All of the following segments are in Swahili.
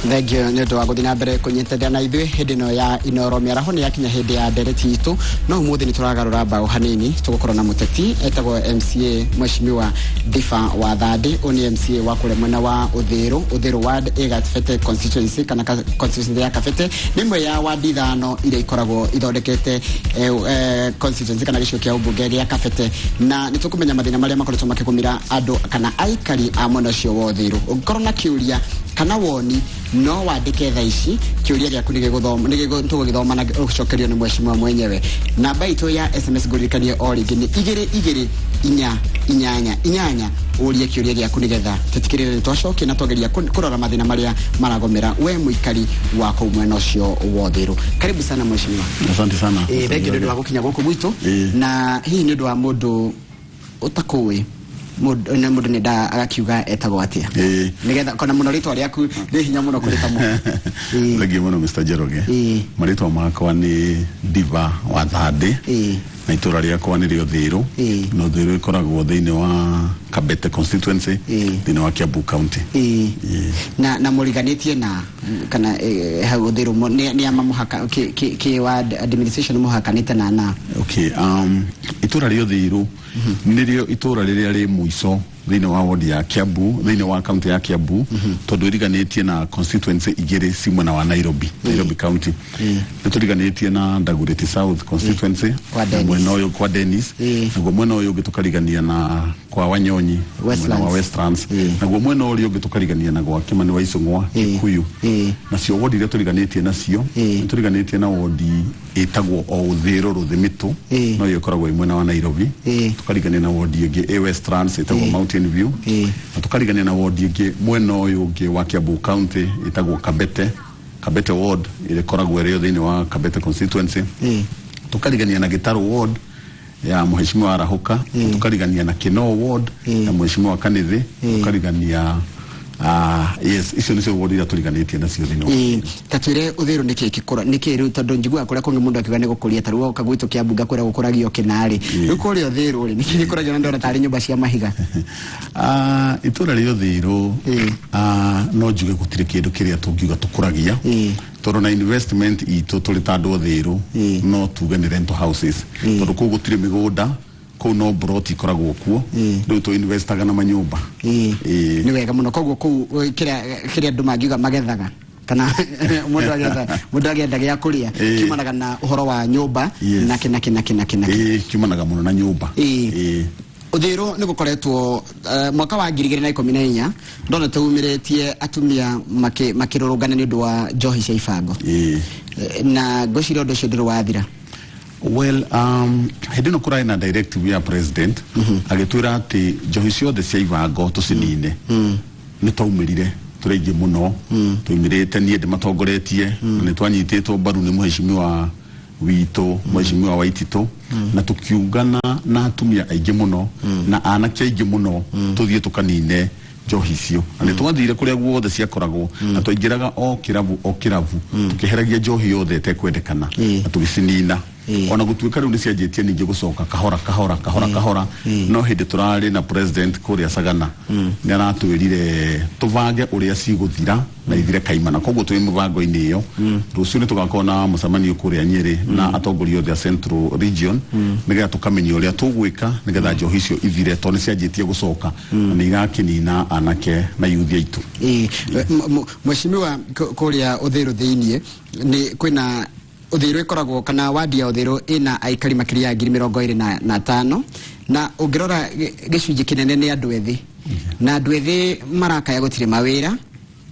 Thegio nĩ ũndũ wa gũthiĩ na mbere kũnyitithania na ithuĩ hĩndĩ ĩno ya Inooro Mĩaraho nĩ yakinya hĩndĩ ya ndereti itũ, no ũmũthĩ nĩ tũragarũra mbaũ hanini tũgũkorwo na mũteti etagwo MCA Mheshimiwa Difa wa Thande. Ũyũ nĩ MCA wa kũrĩa mwena wa Uthiru ward Kabete constituency kana constituency ya Kabete, nĩ ĩmwe ya ward ithano iria ikoragwo ithondekete constituency kana gĩcigo kĩa ũmbunge gĩa Kabete, na nĩ tũkũmenya mathĩna marĩa makoretwo makĩgũmĩra andũ kana aikari a mwena ũcio wa Uthiru. Ũngĩkorwo na kĩũria kana woni no wandike thaa ici, kĩũria gĩaku tũgũgĩthoma na ũcokerio nĩ mheshimiwa mwenyewe. Namba itũ ya SMS ngũririkanie o rĩngĩ nĩ 2288 ũrie kĩũria gĩaku nĩgetha tũtikĩrĩre twacokie na twageria kũrora mathĩna marĩa maragomera we mũikari wa kũu mwena ũcio wa Uthiru. Karibu sana mheshimiwa. Asante sana. Thengi nĩ ũndũ wa gũkinya gũkũ gwitũ, na hihi nĩ ũndũ wa mũndũ ũtakũĩ mũndũ nĩ nda agakiuga etagwo atia nigetha kana mũno rĩtwa rĩaku rĩ hinya mũno kũrĩta mũno. Thengi mũno Mr. Njoroge. Marĩtwa makwa nĩ Diva wa Thande, na itũra rĩakwa nĩ rĩo Uthiru, na Uthiru ĩkoragwo thĩinĩ wa Kabete constituency thĩinĩ wa Kiambu County. Na mũriganĩtie na kana hau Uthiru nĩ ama mũhaka kĩ ward administration mũhakanĩte na okay. Itũra rĩa Uthiru nĩrĩo itũra rĩrĩa rĩ mũico thĩinĩ wa ward ya Kiambu, thĩinĩ wa county ya Kiambu, tondũ ĩriganĩtie na constituency igĩrĩ ci mwena wa Nairobi county. Nĩ tũriganĩtie na Dagoretti South constituency mwena ũyũ kwa Dennis, naguo mwena ũyũ ũngĩ tũkarigania na kwa Wanyonyi mwena wa Westlands, naguo mwena ũrĩa ũngĩ tũkarigania na gwa Kimani wa Icũng'wa Kikuyu. Nacio ward iria tũriganĩtie nacio nĩ tũriganĩtie na ward ĩtagwo o Uthiru Rũthĩmĩtũ, no yo ĩkoragwo mwena wa Nairobi. Tũkarigania na ward ĩngĩ Westlands ĩtagwo Mountain View, na tũkarigania na ward ĩngĩ mwena ũyũ ũngĩ wa Kiambu County ĩtagwo Kabete ward ĩrĩa ĩkoragwo ĩrĩ thĩinĩ wa Kabete constituency. Tũkarigania na Gĩtarũ ward ya mheshimiwa Arahuka, tũkarigania na Kinoo ward ya mheshimiwa Kanithi, tũkarigania yes, icio nĩcio ward iria tũriganĩtie nacio thĩinĩ. Tatwĩre Uthiru nĩkĩ rĩu, tondũ njiguaga kũrĩa kũngĩ mũndũ akiuga nĩ gũkũria, ta rĩu woka gwitũ Kiambu ngakũrĩa gũkũragio Kĩnarĩ, rĩu kũrĩa Uthiru nĩkĩ gĩkũragio na ndona tarĩ nyũmba cia mahiga? Itũra rĩa Uthiru no njuge gũtirĩ kĩndũ kĩrĩa tũngiuga tũkũragia, tondũ na investment itũ tũrĩ ta andũ Uthiru no tuge nĩ rental houses, tondũ kũu gũtirĩ mĩgũnda, kũu no broti ikoragwo kuo, rĩu tũ investaga na manyũmba. Nĩ wega mũno, koguo kũu kĩrĩa andũ mangiuga magethaga kana mũndũ agenda gĩa kũrĩa kiumanaga na ũhoro wa nyũmba na kiumanaga mũno na nyũmba. Uthiru nĩ gũkoretwo mwaka wa 2014 ndona tũumĩrĩtie atumia makĩrũrũngana nĩ ũndũ wa njohi cia ibango, na ngwĩciria ũndũ ũcio ndũrĩ wathira. Well, hĩndĩ ĩno kũrarĩ na directive ya president agĩtwĩra atĩ njohi ciothe cia ibango tũcinine. Nĩ twaumĩrire tũrĩ aingĩ mũno, tũumĩrĩte, niĩ ndĩmatongoretie, nĩ twanyitĩtwo mbaru nĩ mheshimiwa witũ mheshimiwa Waititũ, na tũkiugana na atumia aingĩ mũno na anake aingĩ mũno tũthiĩ tũkanine njohi icio. Na nĩ twathire kũrĩa guothe ciakoragwo, na twaingĩraga o kĩrabu tũkĩheragia njohi yothe ĩtekwendekana na tũgĩcinina. Ona gũtuĩka rĩu nĩ cianjĩtie ningĩ gũcoka kahora, no hĩndĩ tũrarĩ na president kũrĩa Sagana nĩ aratwĩrire tũbange ũrĩa cigũthira na ithire kaimana, koguo twĩ mũbango-inĩ ĩyo. Rũciũ nĩ tũgakorwo na mũcemanio kũrĩa Nyeri na atongoria othe a Central Region nĩgetha tũkamenya ũrĩa tũgwĩka nĩgetha njohi icio ithire, tondũ nĩ cianjĩtie gũcoka na nĩ irakĩnina anake na yuthi aitũ. Mheshimiwa, kũrĩa Uthiru thĩinĩ kwĩna Uthiru ĩkoragwo kana wadi ya Uthiru ĩna aikari makĩria ya 25,000, na ũngĩrora gĩcunjĩ kĩnene nĩ andũ ethĩ, na andũ ethĩ marakaya gũtirĩ mawĩra.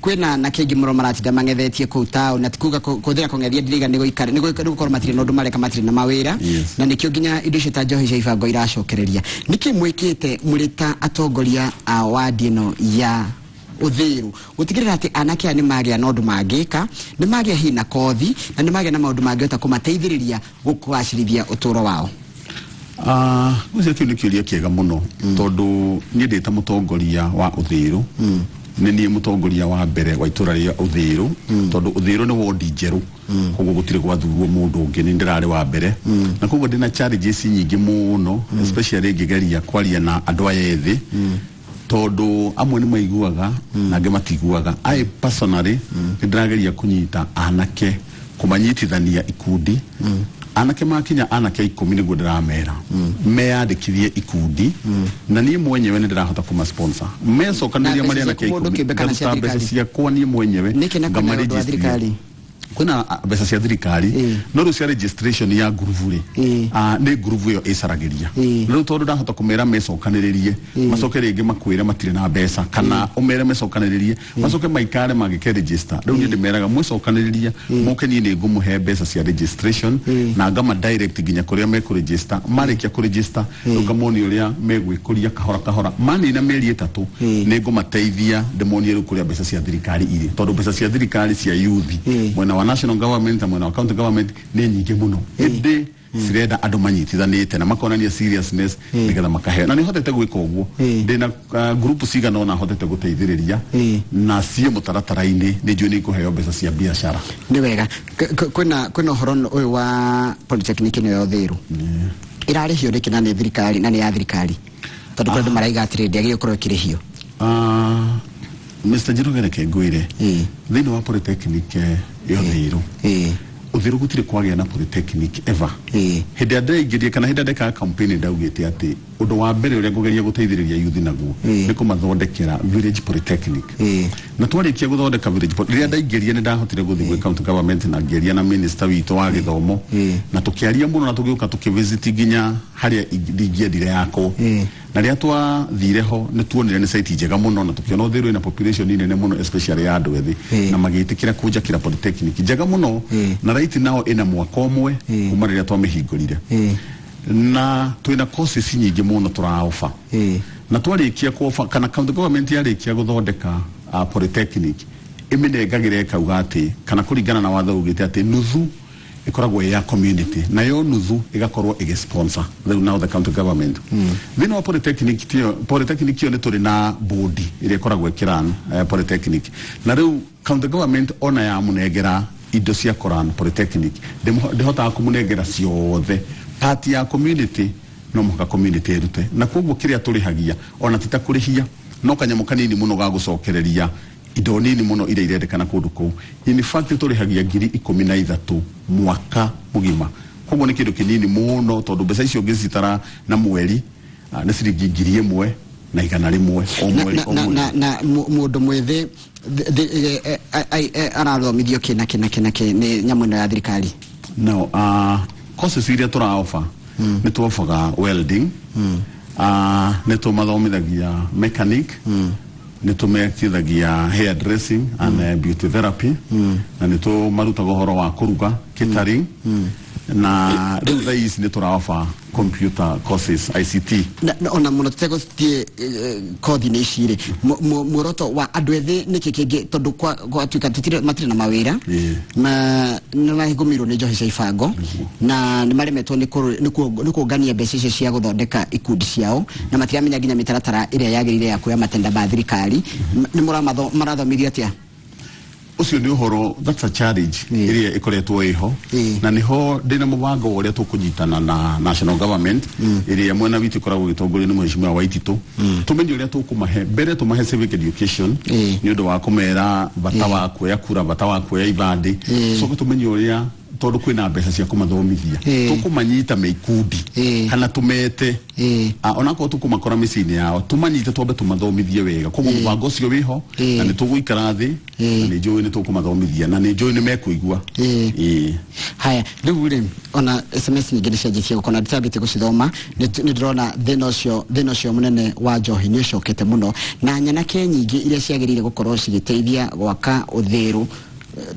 Kwĩna na kĩngĩ mũno maratinda mang'ethetie kũu taũ, na tikuga kũthĩra kũng'ethia ndiriga nĩ gũkorwo matirĩ na ũndũ mareka, matirĩ na mawĩra, na nĩkĩo nginya indo icio ta njohi cia ibango iracokereria. Nĩkĩ mwĩkĩte mũrĩ ta atongoria a wadi ĩno ya Uthiru gũtigĩrĩra atĩ anake nĩ magĩa na ũndũ mangĩka, nĩ magĩa hihi na kothi, na nĩ magĩa na maũndũ mangĩhota kũmateithĩrĩria gũkũgacĩrithia ũtũũro wao? Ũcio nĩ kĩũria kĩega mũno, tondũ niĩ ndĩ ta mũtongoria wa Uthiru, nĩ niĩ mũtongoria wa mbere wa itũra rĩa Uthiru, tondũ Uthiru nĩ wodi njerũ, koguo gũtirĩ gwathurwo mũndũ ũngĩ, nĩ ndĩrarĩ wa mbere, na koguo ndĩna challenges nyingĩ mũno, especially ngĩgeria kwaria na andũ aya ethĩ todo amwe ni maiguaga na angĩ matiguaga. I personally nĩndĩrageria kũnyita anake kũmanyitithania ikundi anake makinya anake 10 nĩguo ndĩramera meyandĩkithie ikundi na niĩ mwenyewe nĩndĩrahota kũmasponsor mecokanĩria marĩ anake 10 mbeca ciakwa niĩ mwenyewe ngamarĩnjĩstria kuna mbeca cia thirikari no rĩu cia registration ya ngurubu nĩ ngurubu ĩyo ĩcarageria rĩu tondũ ndahota kũmera mecokanĩrĩrie macoke rĩngĩ makwĩre matirĩ na mbeca kana ũmere mecokanĩrĩrie macoke maikare magĩke register rĩu niĩ ndĩmeraga mwecokanĩrĩria mũke niĩ nĩ ngũmũhe mbeca cia registration na ngama direct nginya kũrĩa mekũregister marĩkia kũregister rĩu ngamonia ũrĩa megwĩkũria kahora kahora manina mĩeri 3 nĩ ngũmateithia ndĩmonie rĩu kũrĩa mbeca cia thirikari irĩ tondũ mbeca cia thirikari cia youth mwena wa national government na mwena wa county government nĩ nyingĩ mũno ĩndĩ cirenda andũ manyitithanĩte na makonania seriousness nĩgetha makaheo na nĩ hotete gwĩka ũguo ndĩna group cigana ona hotete gũteithĩrĩria na ciĩ mũtaratara-inĩ nĩ njũĩ nĩ ikũheo mbeca cia biacara. Nĩ wega kwĩna ũhoro ũyũ wa polytechnic nĩ yo thĩru ĩrarĩhio rĩngĩ na nĩ thirikari na nĩ ya thirikari tondũ kũrĩ andũ maraiga atĩrĩ ndĩagĩrĩirwo gũkorwo ĩkĩrĩhio. Mr. Njirũgere Kĩngũire thĩinĩ wa polytechnic yo thĩru uthiru gutire kwagĩa na polytechnic ever hĩndĩ ndaingĩrie kana hĩndĩ ndeka campaign ndaugĩte atĩ ũndũ wa mbere ũrĩa ngũgeria gũteithĩrĩria youth naguo nĩ kũmathondekera village polytechnic na twarĩkia gũthondeka village rĩrĩa ndaingĩrie nĩ ndahotire gũthiĩ gwĩ county government na ngĩaria na minister witũ wa gĩthomo na tũkĩaria mũno na tũgĩũka tũkĩvisit nginya harĩa ingĩendire yakwo na rĩrĩa twathire ho nĩ tuonire nĩ site njega mũno na tũkĩona thĩrũ ina population nene mũno especially ya andũ ethĩ na magĩtĩkĩra kũnjakĩra polytechnic njega mũno na right now ina mwaka ũmwe kuma rĩrĩa twamĩhingũrire na twĩna courses nyingĩ mũno tũraofa na twarĩkia kũofa kana county government yarĩkia gũthondeka polytechnic ĩmĩnengagĩra ĩkauga atĩ kana kũringana na watho ugĩte atĩ nuthu ikoragwo ya community na yo nuthu igakorwo ĩgĩsponsor now the county government thĩinĩ wa polytechnic yo nĩ tũrĩ na board ĩrĩa ĩkoragwo ĩkĩran polytechnic na rĩu county government ona ya mũnengera indo cia koran polytechnic ndĩhotaga kũmũnengera ciothe part ya community no mũhaka community ĩrute na koguo kĩrĩa tũrĩhagia ona tita kũrĩhia no kanyamũ kanini mũno ga gũcokereria indo nini mũno iria irendekana kũndũ kũu in fact tũrĩhagia 13,000 mwaka mũgima koguo nĩ kĩndũ kĩnini mũno tondũ mbeca icio ngĩcitara na mweri nĩ ciringi 1,000 na 100 o mweri na mũndũ mwĩthĩ arathomithio kĩna nĩ nyamũ ĩno ya thirikari no courses iria tũraofa nĩ tũofaga welding nĩ tũmathomithagia mechanic nĩ tũmekithagia hair dressing and beauty therapy na nĩ tũmarutaga ũhoro wa kũruga catering na rĩu thaa ici nĩ tũraofa computer courses ICT ona mũno tũtegũthiĩ kothi-inĩ ici rĩ muoroto wa andũ ethĩ nĩkĩ kĩngĩ tondũ gwatuĩka matirĩ na mawĩra na nĩ mahingũmĩirwo nĩ njohi cia ibango na nĩ maremetwo nĩ kuongania mbeca icio cia gũthondeka ikundi ciao na matiramenya nginya mĩtaratara ĩrĩa yagĩrĩire ya kuoya matenda ma thirikari nĩ marathomithio atĩa ucio nĩ ũhoro that's a challenge ĩrĩa ĩkoretwo ĩho na nĩho ndĩna mũbango ũrĩa tũkũnyitana na national government ĩrĩa mwena witũ ĩkoragwo ĩgĩtongorio nĩ Mheshimiwa Waititu tũmenye ũrĩa tũkũmahe mbere tũmahe civic education nĩ ũndũ wa kũmera bata wa kuoya kura bata wa kuoya ibandĩ coke tũmenye ũrĩa tondũ kwĩna mbeca cia kũmathomithia tũkũmanyita meikundi kana tũmete onakorwo tũkũmakora mĩciĩ-inĩ yao tũmanyite twambe tũmathomithie wega koguo mũbango ũcio wĩho na nĩ tũgũikara thĩ na nĩ njũĩ nĩ tũkũmathomithia na nĩ njũĩ nĩ mekũigua haya rĩu rĩ ona SMS nyingĩ nĩ cianjĩtie gũkona ndĩtambĩte gũcithoma nĩ ndĩrona thĩna ũcio mũnene wa njohi nĩ ũcokete mũno na nyanake nyingĩ iria ciagĩrĩire gũkorwo cigĩteithia gwaka ũthĩĩru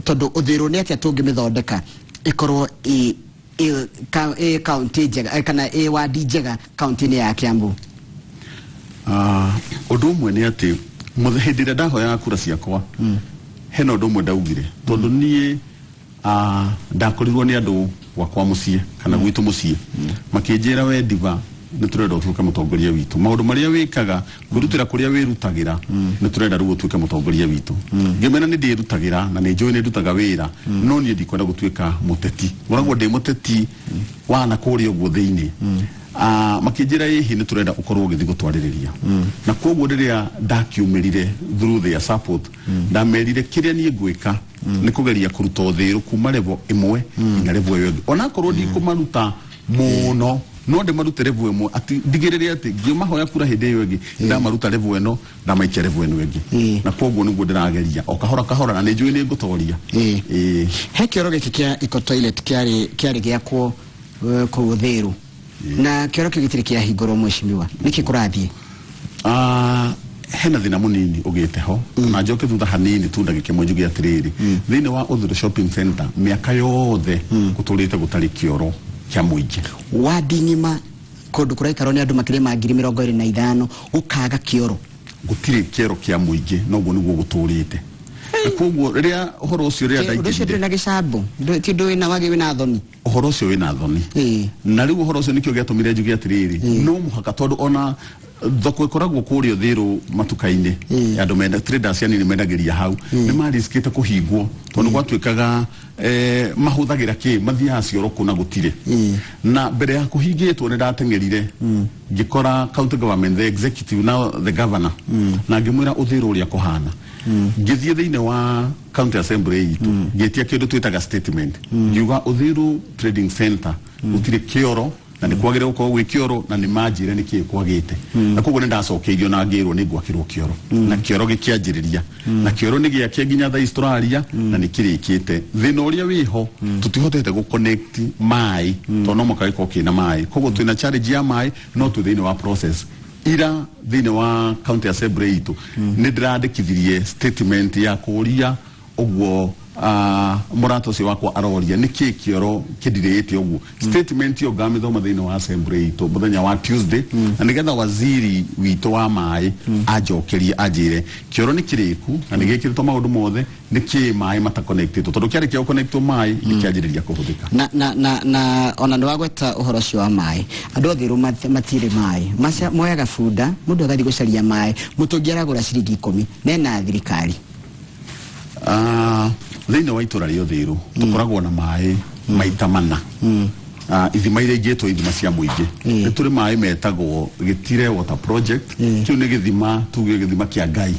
tondũ ũthĩĩru nĩ atĩa tũngĩmĩthondeka ikorwo county njega kana ward njega county-inĩ ya Kiambu ũndũ ũmwe nĩ atĩ hĩndĩ ĩrĩa ndahoyaga kura ciakwa hena ũndũ ũmwe ndaugire tondũ niĩ ndakorirwo nĩ andũ gwakwa mũciĩ kana gwitũ mũciĩ makĩnjĩra we Diva nĩ tũrenda ũtuĩke mũtongoria witũ maũndũ marĩa wĩkaga kwĩrutĩra kũrĩa wĩrutagĩra nĩ tũrenda rĩu ũtuĩke mũtongoria witũ ngĩmena nĩ ndĩrutagĩra na nĩ njũĩ nĩ ndutaga wĩra no niĩ ndikwenda gũtuĩka mũteti ngoragwo ndĩ mũteti wana kũrĩa ũguo thĩinĩ makijira hihi ni turenda ukorwo ugithi gutwaririria na koguo riria ndakiumirire through their support ndamerire kiria nie gwika ni kugeria kuruta uthiru kuma level imwe nginya level iyo ona korwo ndi kumaruta muno no de marute level imwe ati digirire ati ngimahoya kura hinde iyo ingi ndamaruta level eno ndamaikia level eno ingi na koguo niguo ndirageria o kahora na njui ni ngutoria he kioro giki kia Eco Toilet kiari giakwo kuuthiru na kioro kigitiri kia hingoro mweshimiwa niki kurathie hena thina munini ugite ho na njoke thutha hanini tu ndagike mwenjugi atiriri thine wa Uthiru Shopping Center miaka yothe guturite gutari kioro kia muingi wadi ngima kundu kuraikaro ni andu makire ma 25,000 ukaga kioro gutire kioro kia muingi noguo niguo guturite koguo riria uhoro ucio riria ndaingirire ndu na gicambo ti ndu wina wagi wina thoni uhoro ucio wina thoni na riu uhoro ucio nikio giatumire njugi atiriri no muhaka tondu ona thoko ikoragwo kurio thiru matukaini andu menda traders yani ni mendagiria hau ni mariskite kuhingwo tondu gwatuikaga mahuthagira ki mathia cioro kuna gutire na mbere ya kuhingitwo ni ndatengerire ngikora county government the executive now the governor na ngimwira uthiru uria kuhana ngithie thiine wa county assembly itu ngetia kindu twitaga statement ngiuga Uthiru Trading Center gutire kioro na ni kwagire uko gwi kioro na ni majire ni ki kwagite na koguo ni ndacokeirio na ngirwo ni gwakirwo kioro na kioro gikianjiriria na kioro ni giakia nginya tha Australia na ni kirikite thina uria wiho tutihotete gu connect mai tono mukaiko kina mai koguo twina challenge ya mai no tu thina wa process ira thina wa county assembly itu ni ndirandikithirie statement ya kuria ogwo murato si wakwa aroria niki kioro kidirete ogwo statement yo gamithoma thina wa assembly itu muthenya wa Tuesday na nigetha waziri wito wa mai ajokeria ajire kioro ni kiriku na nigekirito maundu mothe niki mai mata connected tondu kiari kio connected mai nikianjiriria kuhuthika na ona ndo wagweta uhoro cio wa mai andu Uthiru matire mai macia moyaga funda mundu agathi gucaria mai mutungiaragura ciringi 10 nena thirikari thine wa itura ria Uthiru tukoragwo na mai maita mana ithima iria ingetwo ithima cia muingi ni turi mai metagwo Gitire water project kiu ni githima tuge githima kia Ngai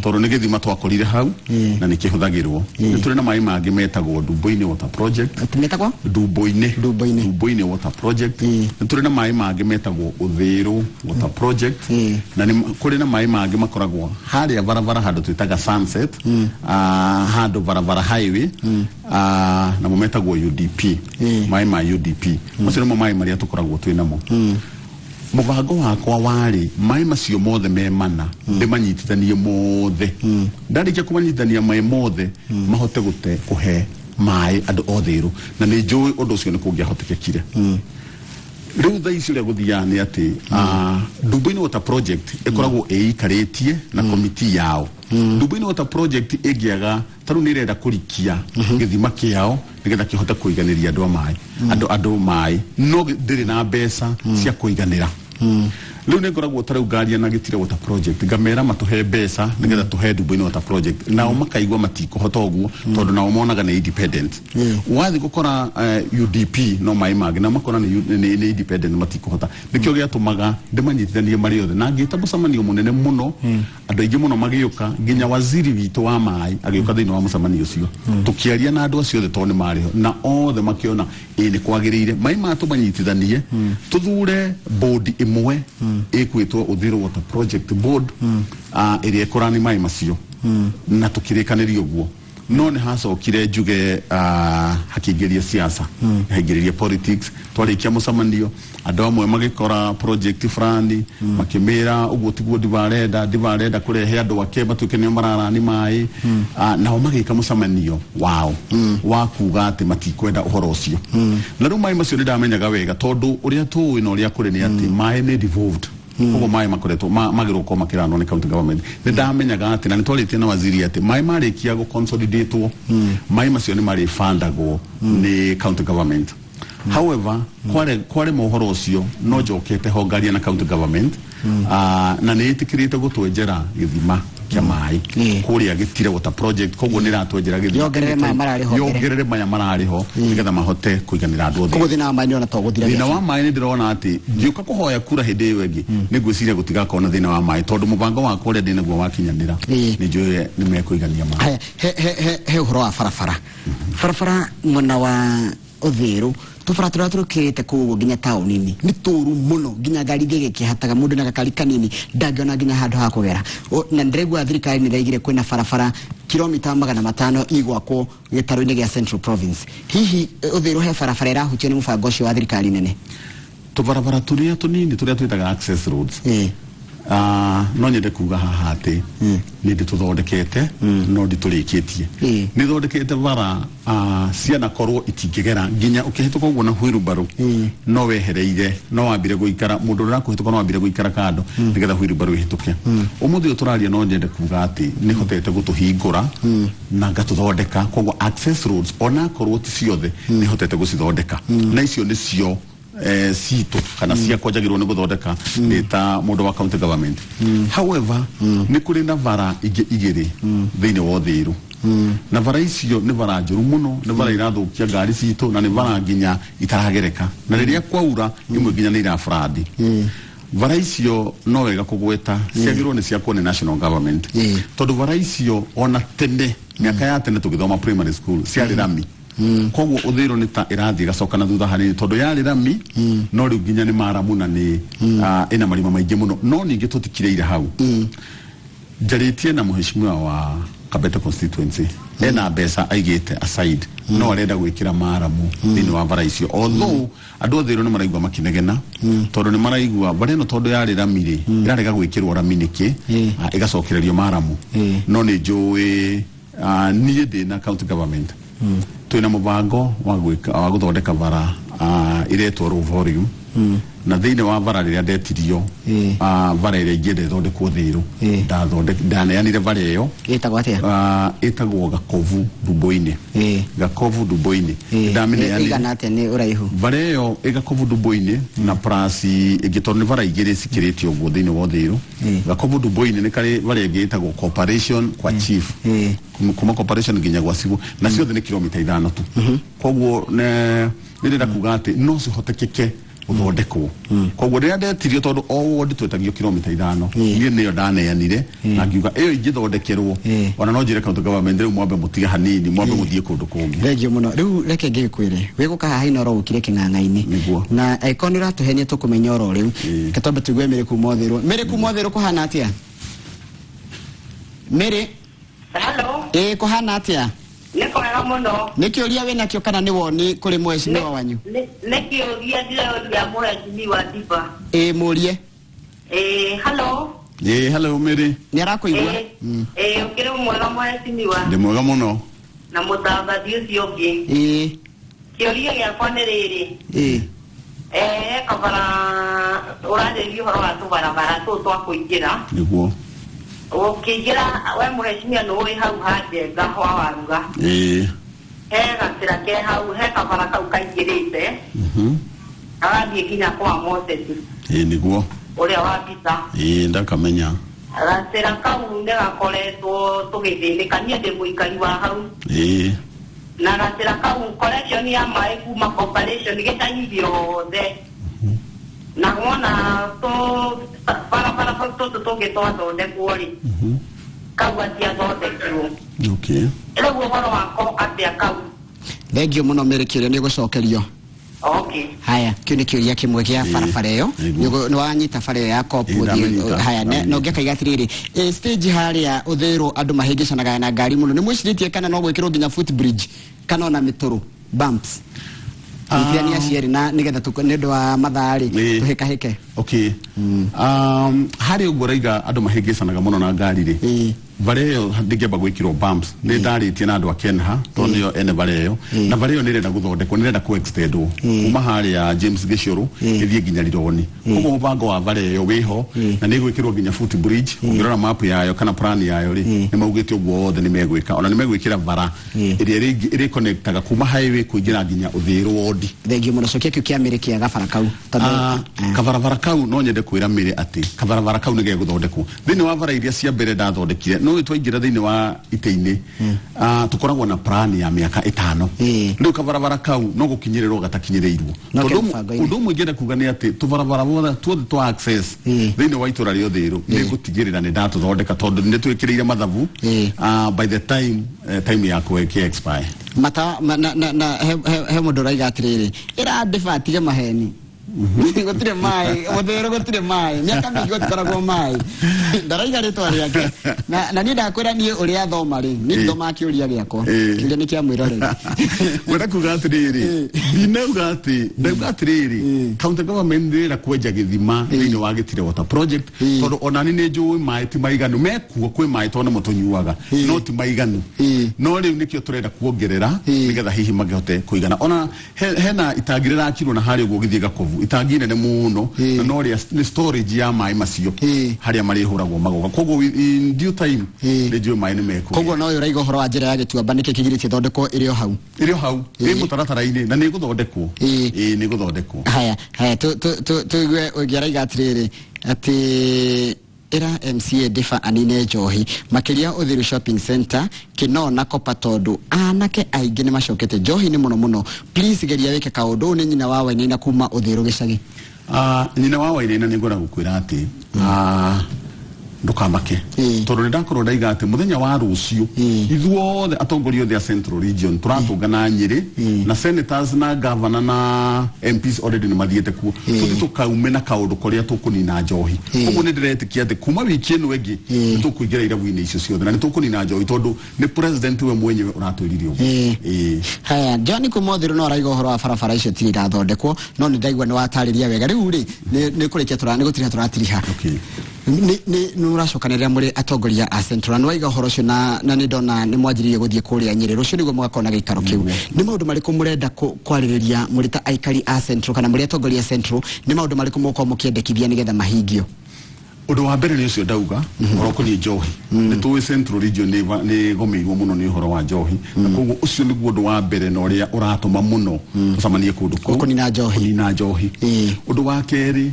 tondu ni githima twakorire hau na ni kihuthagirwo ni turi na mai mangi metagwo Dumboini water project metagwo Dumboini water project ni turi na mai mangi metagwo Uthiru water project na ni kuri na mai mangi makoragwo haria barabara handu twitaga Sunset handu barabara highway na mo metagwo UDP mai ma UDP macio mo mai maria tukoragwo twinamo mubango wakwa wari mai macio mothe me mana ndimanyitithanie mothe ndarikia kumanyitithania mai mothe mahote gute kuhe mai andu Uthiru na ni njui undu ucio ni kungiahotekekire riu tha icio ria guthia ni ati Dumboini water project ikoragwo ikaritie na committee yao Dumboini water project egiaga taru ni renda kurikia githima kiao nigetha kihote kuiganiria andu mai no ndiri na mbeca cia kuiganira riu ni ngoragwo tarau ngaria na Gitire water project ngamera matuhe mbeca nigetha tuhe Dumboini water project nao makaigwa matikuhota uguo tondu nao monaga ni independent wathi gukora UDP no mai magi na makora ni independent matikuhota nikio giatumaga ndimanyitithanie mari yothe na ngita mucamanio munene muno andu aingi muno magiuka nginya waziri wito wa mai agiuka thini wa mucamanio ucio tukiaria na andu acio the toni mariho na othe makiona ni kwagirire mai matumanyitithanie tuthure board imwe ekwitwo Uthiru water project board iria ikorani mai macio na tukirikaniria uguo no ni hacokire njuge hakiingiria siasa haingiriria politics twarikia mucamanio andu amwe magikora project fulani makimira uguo tiguo divareda kurehe andu ake batuke ni mararani mai nao magika mucamanio wao wa kuga ati matikwenda uhoro ucio na riu mai macio ndamenyaga wega tondu uria tuwi na uria kuri ni ati mai ni devolved koguo mai makoretwo magirwo makirano ni county government ni ndamenyaga ati na nitwaritie na waziri ati mai marikia go consolidatewo mai macio ni mari fundagwo ni county government however kware mohoro ucio no njokete hongaria na county government na ni itikirite gutwenjera githima kia mai kuria gitire water project koguo ni ratwenjera githima yongerere maya marariho nigetha mahote kuiganira andu othe koguo thina wa mai ni ona to guthira thina wa mai ni ndirona ati ngiuka kuhoya kura hindi iyo ingi ni gwiciria gutigakona thina wa mai tondu mubango wa kuria ndi naguo wakinyanira ni njui ni mekuigania mai he uhoro wa barabara mwena wa Uthiru tubara turia turukirite kuguo nginya taunini ni turu muno nginya ngari ngigikihataga mundu na gakari kanini ndangiona nginya handu ha kugera na ndiregwa thirikari ni raigire kwina barabara kilomita 500 igwako gitaru-ini gia Central Province hihi Uthiru he barabara irahutio ni mubango ucio wa thirikari nene tubarabara turia tunini turia twitaga access roads no nyende kuga haha ati ni ndituthondekete no nditurikitie ni thondekete bara ciana korwo itingigera nginya ukihituka uguo na wheelbarrow no wehereire no wambire guikara mundu urakuhituka no wambire guikara kando nigetha wheelbarrow ihituke umuthi turaria no nyende kuga ati ni hotete gutuhingura na ngatuthondeka koguo access roads ona korwo ti ciothe ni hotete gucithondeka na icio ni cio sito kana cia kwajagirwo ni guthondeka ta mundu wa county government however ni kuri na vara igiri thiini wa Uthiru na vara icio ni vara njuru muno ni vara irathukia ngari cito na ni vara nginya itaragereka na riria kwaura imwe nginya ni irafradi vara icio no wega kugweta ciagirwo ni cia kuone national government tondu vara icio ona tene miaka ya tene tugithoma primary school ciari rami koguo Uthiru ni ta irathi gacoka na thutha hanini tondu yari rami no riu nginya ni maramu na ni ina marima maingi muno no ningi tutikireire hau njaritie na muheshimiwa wa Kabete constituency ena mbeca aigite aside no arenda gwikira maramu thini wa vara icio although andu Uthiru ni maraigua makinegena tondu ni maraigua bareno tondu yari ramire irarega gwikirwo rami niki igacokererio maramu no ni njui nie ndi na county government twina mubango wa guthondeka vara iretwo volume na thiini wa vara riria ndetirio vara iria ingĩ ndethondekwo Uthiru ndaneanire vara iyo itagwo atia itagwo Gakovu Duboine Gakovu Duboine igana atia ni uraihu vara iyo Gakovu Duboine na plus igitorwo ni vara igĩrĩ cikiritio guo thiini wa Uthiru Gakovu Duboine ni kari vara ingĩ itagwo Corporation kwa chief kuma Corporation nginya gwa Sigu na ciothe ni kilomita 5 tu koguo ne ndira kuga ati no cihotekeke uthondekwo koguo riria ndetirio tondu o wodi twetagio kilomita 5 nie niyo ndaneanire na ngiuga iyo ingithondekerwo ona no njire county government riu mwambe mutiga hanini mwambe muthie kundu kungi thengio muno riu reke ngikwire wiguka haha ino ro ukire king'ang'a-ini na aikoni ratuhenie tukumenya oro riu katombe tugwe mere kuma Uthiru kuhana atia mere hello kuhana atia niko wega muno nikiuria wina kio kana ni woni kuri mweshimiwa wanyu nikiuria ndio mweshimiwa Diva murie hello Mary ni arakuigua ukire mwega mweshimiwa ndi mwega muno na mutangathi ucio ungi kiuria giakwa ni riri kabara uratheri uhoro wa tubarabara tu twa kuingira niguo ukiingira we muheshimiwa no wi hau hande ngahwa waruga he gatira ke hau he kabara kau kaingirite arathie kinya kwa Moses niguo uria wa pita ndakamenya gatira kau ndagakoretwo tugithindikania ndi muikari wa hau na gatira kau collection ya mai kuma corporation gitanyithio the na wona to para to gitwathwo ndekuori kau atia thondekirwo ilo guhoro wako atia kau thengio muno mere kiuria ni gucokerio haya kiu ni kiuria kimwe gia barabara iyo ni wanyita bara ya kopu haya no ngeka igatiriri stage haria Uthiru andu mahingicanaga na ngari muno ni mwiciritie kana no gwikirwo nginya footbridge kana na mituru bumps Ifia cieri na nigetha tukonendo wa mathari tuhika hike hari ugoraiga andu mahingicanaga muno na ngari ri vareyo ndingeba gwikirwo bumps ni ndaritie na andu akenha tonio ene vareyo na vareyo nirenda guthondekwo nirenda ku extendwo kuma hari ya James Gishuru ithie nginya Rironi koguo mubango wa vareyo wiho na ni gwikirwo nginya footbridge ungirora map yayo kana plan yayo ri ni maugite uguo othe ni megwika ona ni megwikira vara iria iri connectaga kuma highway kuingira nginya Uthiru wodi thengio muno cokia kiu kia mere kia gabara kau kabarabara kau no nyende kwira mere ati kabarabara kau ni ge guthondekwo thini wa vara iria cia mbere ndathondekire no twaingira thiini wa iteini tukoragwo na plan ya miaka 5 ndio kabarabara kau no gukinyirirwo gatakinyirirwo tondu mwingire kuga ni ati tubarabara bothe tuothe twa access thiini wa itura rio thiru ni gutigirira ni ndatu thondeka tondu ni twikiriire mathabu by the time ya kweke expire mata na he mundu raiga atiriri ira defatige maheni gotire mai odero gotire mai miaka mingi gotikoragwo mai ndaraiga ritwa riake na ni ndakwira ni uri athoma ri ni ndoma kiuria giakwa kiuria ni kia mwirore wera kuga atiriri ndinauga ati ndauga atiriri county government ndira kwenja githima thini wa Gitire water project tondu onani ni njui mai ti maiganu mekuo kwi mai tona mutunyuaga no ti maiganu no riu nikio turenda kuongerera nigetha hihi magihote kuigana ona hena itagirira kirwo na hari ugo githie Gakovu itangine ne muno na no ria ni storage ya mai macio haria mari huragwo magoga kogo in due time le njui mai ni meko kogo no uraiga horo wa njira ya Gituamba nike kigirite thondeko irio hau ni mutaratara-ini na ni guthondekwo ni guthondekwo haya tu ugiaraiga atiriri ati era MCA Difa Anine Njohi makiria Uthiru Shopping Center Kinona Kopa tondu anake aingi ni macokete Njohi ni muno please geria weke kaundu ni nyina wa Wainaina kuma Uthiru gicagi nyina wa Wainaina ni ngora gukwira ati ndukamake tondu ni ndakorwo ndaiga ati muthenya wa rucio ithuothe atongoria othe a Central Region turatungana Nyeri na senators na governor na MPs already ni mathiete kuo tuthi tukaume na kaundu koria tukunina Njohi koguo ni ndiretikia ati kuma wiki ino ingi tukuingira irabu-ini icio ciothe na ni tukunina Njohi tondu ni president we mwenyewe uratwiririe uguo haya John Kumothiru no raiga horo wa barabara icio tiri irathondekwo no ni ndaigua ni watariria wega riu ri ni kurikia turani gutiriha turatiriha ni uracokanĩrĩra muri atongoria a Central no waiga horo cio na ni ndona ni mwanjiririe guthie kuria Nyeri rucio niguo mwakona gikaro kiu ni maundu mariku murenda kwarĩrĩria muri ta aikari a Central kana muri atongoria Central ni maundu mariku muko mukiendekithia nigetha mahingio undu wa mbere ni ucio ndauga oroko ni Njohi ni tuwe Central Region ni gomeirwo muno ni horo wa Njohi na koguo ucio niguo undu wa mbere na uria uratuma muno tucamanie kundu kuu ni na Njohi undu wa keri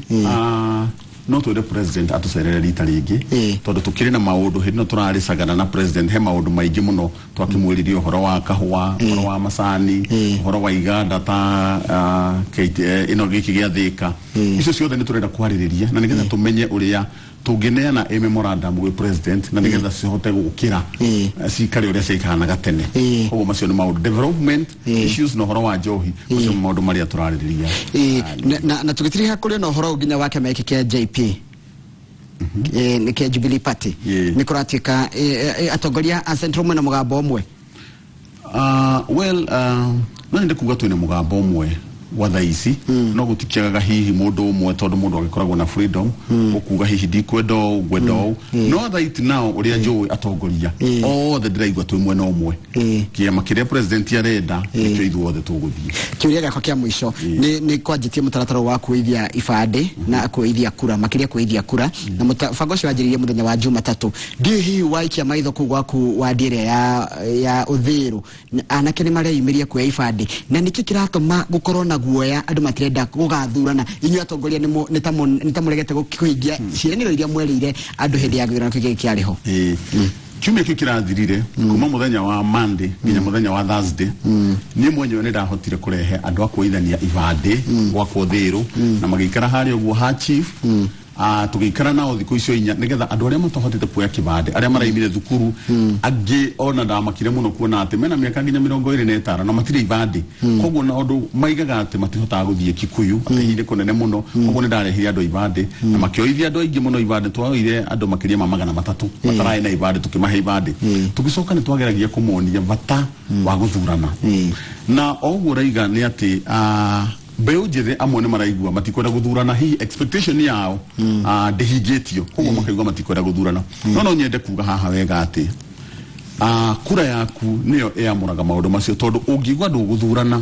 no twende president atucerere rita ringi tondu tukiri na maundu hino turaricagana na president he maundu maingi muno twakimwiririe horo wa kahua horo wa macani horo wa iganda ta ino giki gia Thika icio ciothe ni turenda kwaririria na nigetha tumenye uria tungineana memorandum with president na nigetha cihote gukira cikari uria ciikanaga tene koguo macio ni maundu development issues no horo wa Njohi macio maundu maria turaririria na tugitiriha kuri no horo nginya wake mekike JP ni ke Jubilee Party ni kuratika atongoria a Central mwena mugambo umwe na ndi kuga twine mugambo umwe wa thaici no gutikiaga hihi mundu umwe tondu mundu agikoragwo na freedom ukuga hihi ndikwendo gwendo no right now uria njui atongoria othe ndiraigua twi mwena umwe kiama kiria president arenda nikio ithuothe tuguthie kiuria gako kia mwisho ni kwanjitie mutaratara wa kuithia ibande na kuithia kura makiria kuithia kura na mutabango cio wanjiririe muthenya wa Jumatatu ndio hihi waikia maitho ku gwaku wa ndire ya Uthiru anake ni mareimiria kuya ibande na niki kiratuma gukorwo na guoya andu matirenda gugathurana inyu atongoria ni tamuregete gukuingia cienero iria mwerire andu hindi ya githurano kiki kiariho kiumia kio kirathirire kuma muthenya wa Monday nginya muthenya wa Thursday ni mwenyewe ndahotire kurehe andu akuithania ibande gwakwo Uthiru na magikara hari uguo ha chief tugikara nao thiku icio inya nigetha andu aria matahotete kuoya kibande aria maraimire thukuru angi ona ndamakire muno kuona ati mena miaka nginya 25 na matire ibande koguo na undu maigaga ati matihotaga guthie Kikuyu ati hire kunene muno koguo ni ndarehire andu ibande na makioithia andu aingi muno ibande twaoire andu makiria ma 300 matarai na ibande tukimahe ibande tugicoka ni twageragia kumonia bata wa guthurana na oguo raiga ni ati beu njithe amwe ni maraigua matikwenda guthurana hihi expectation yao ndihingitio koguo makaigua matikwenda guthurana no nyende kuga haha wega ati kura yaku niyo eamuraga maundu macio tondu ungigwa nduguthurana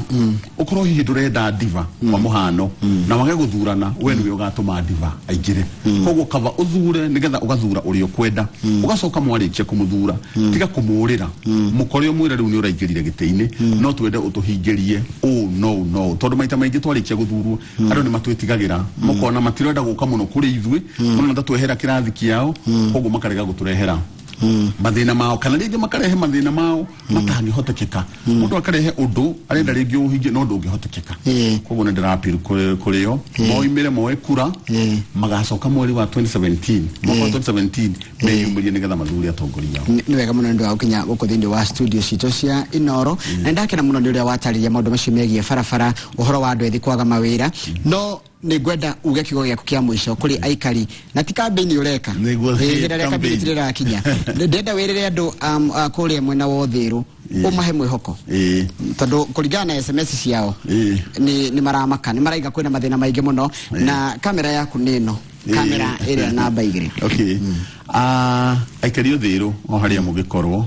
ukorwo hihi ndurenda diva kwa muhano na wage guthurana we niwe ugatuma diva aingire koguo kava uthure nigetha ugathura urio kwenda ugacoka mwarikia kumuthura tiga kumurira mukorio mwire riu ni uraingirire giteini no twende utuhingirie no tondu maita maingi twarikia guthurwo andu ni matwitigagira mukona matirenda guka muno kuri ithwe muno ndatwehera kirathi kiao koguo makarega guturehera mathina mao kana ringi makarehe mathina mao matangihotekeka mundu akarehe undu arenda ringi uhingie no ndungihotekeka koguo ni ndirapiri kuri yo moimire moe kura magacoka mweri wa 2017 mwaka wa 2017 meyumirie nigetha mathuri atongoria ni wega muno ndu aukinya guku thindi wa studio cito cia Inoro na ndakena muno ni uria watariria maundu macio megie barabara uhoro wa andu ethi kwaga mawira no ni gwenda uge kigo gyaku kia mwisho kuri aikari na ti campaign ureka ngira campaign tirira kinya ndenda wirire andu kuri mwena wa Uthiru umahe mwihoko tondu kuringana na SMS ciao ni maramaka ni maraiga kwina mathina maingi muno na kamera yaku nino kamera area namba 2 okay aikari Uthiru o haria mugikorwo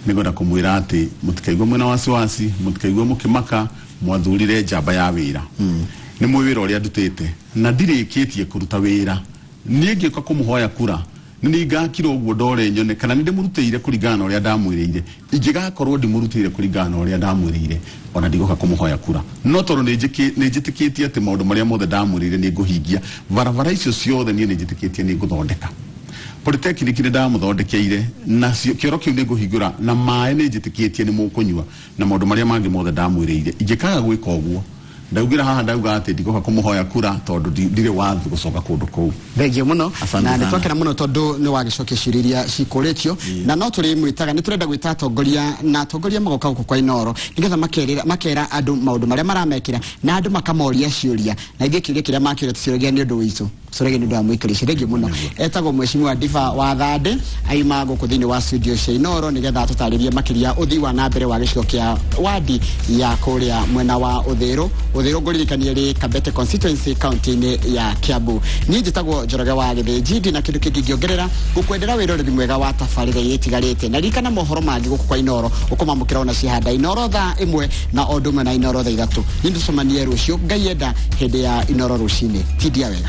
ni gwenda kumwira ati mutikaigwa mwena wasiwasi mutikaigwa mukimaka mwathurire njamba ya wira ni mwira uria ndutite na ndirikitie kuruta wira nie ngioka kumuhoya kura ni ngakira uguo ndore nyone kana ndi murutire kuringana uria ndamwirire ingigakorwo ndi murutire kuringana uria ndamwirire ona ndigoka kumuhoya kura no toro nijitikitie ati maundu maria mothe ndamwirire ni nguhingia barabara icio ciothe ni nijitikitie ni nguthondeka polytechnic ni ndamuthondekeire na kioro kiu ni nguhingura na maaĩ ni njitikitie ni mukunywa na maundu maria mangi mothe ndamwirire ingikaga gwika uguo ndaugira haha ndauga ati ndigoka kumuhoya kura tondu ndire wathu gucoka kundu kou thengio muno na nitwakena muno tondu ni wagicokia ciriria cikuritio na no turi mwitaga ni turenda gwita atongoria na atongoria magoka guku kwa Inoro nigetha makera andu maundu maria maramekira na andu makamoria ciuria na ithe kiria makira tuciuria ni undu witu sorege ni ndu amwikiri thengio muno etagwo mheshimiwa Diva wa Thande aima guku thini wa studio cia Inoro nigetha tutaririe makiria uthi wa na mbere wa gicigo kia wadi ya kuria mwena wa Uthiru nguririkania ri Kabete constituency county ya Kiambu ni njitagwo Njoroge wa Githĩnji na kindu kingi ngiongerera gukwendera wiroreri mwega wa tabarĩra yetigarite na rikana mohoro mangi guku kwa Inoro ukumamukira ona cihanda Inoro thaa 1 na odumwe na Inoro thaa 3 ni nducemanie rucio Ngai enda hindi ya Inoro rucini tidia wega.